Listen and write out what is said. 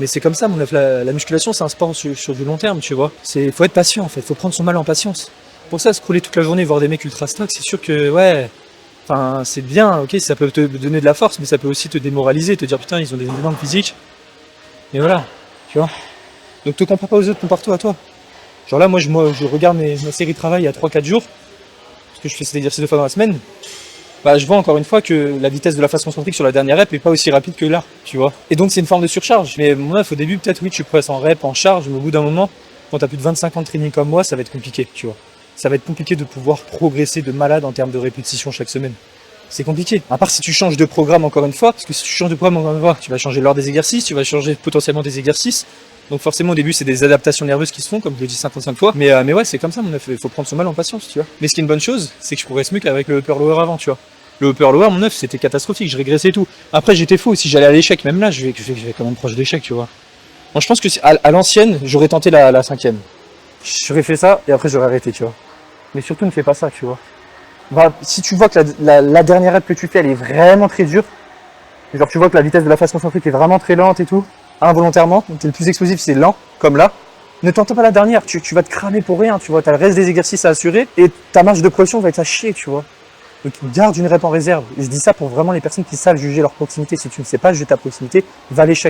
Mais c'est comme ça, mon œuf, la musculation, c'est un sport sur du long terme, tu vois. Faut être patient, en fait. Faut prendre son mal en patience. Pour ça, scroller toute la journée, voir des mecs ultra stock, c'est sûr que, ouais, enfin, c'est bien, ok, ça peut te donner de la force, mais ça peut aussi te démoraliser, te dire, putain, ils ont des énormes physiques. Et voilà, tu vois. Donc te compare pas aux autres, compare-toi à toi. Genre là, moi, je regarde ma série de travail à 3-4 jours, parce que je fais cet exercice 2 fois dans la semaine. Bah, je vois encore une fois que la vitesse de la phase concentrique sur la dernière rep est pas aussi rapide que là, tu vois. Et donc c'est une forme de surcharge. Mais moi, au début, peut-être oui, tu presses en rep, en charge, mais au bout d'un moment, quand t'as plus de 25 ans de training comme moi, ça va être compliqué, tu vois. Ça va être compliqué de pouvoir progresser de malade en termes de répétition chaque semaine. C'est compliqué. À part si tu changes de programme encore une fois, parce que si tu changes de programme encore une fois, tu vas changer l'ordre des exercices, tu vas changer potentiellement des exercices. Donc forcément au début c'est des adaptations nerveuses qui se font, comme je l'ai dit 55 fois. Mais ouais, c'est comme ça, il faut prendre son mal en patience, tu vois. Mais ce qui est une bonne chose, c'est que je progresse mieux qu'avec le upper lower avant, tu vois. Le upper lower, mon œuf, c'était catastrophique, je régressais et tout. Après j'étais faux, si j'allais à l'échec, même là, je vais quand même proche d'échec, tu vois. Moi je pense que à l'ancienne, j'aurais tenté la cinquième. J'aurais fait ça et après j'aurais arrêté, tu vois. Mais surtout ne fais pas ça, tu vois. Bah, si tu vois que la dernière rep que tu fais, elle est vraiment très dure, genre tu vois que la vitesse de la phase concentrique est vraiment très lente et tout, involontairement, donc t'es le plus explosif, c'est lent, comme là, ne tente pas la dernière, tu vas te cramer pour rien, tu vois, t'as le reste des exercices à assurer, et ta marge de progression va être à chier, tu vois. Donc garde une rep en réserve. Et je dis ça pour vraiment les personnes qui savent juger leur proximité. Si tu ne sais pas juger ta proximité, va à l'échec.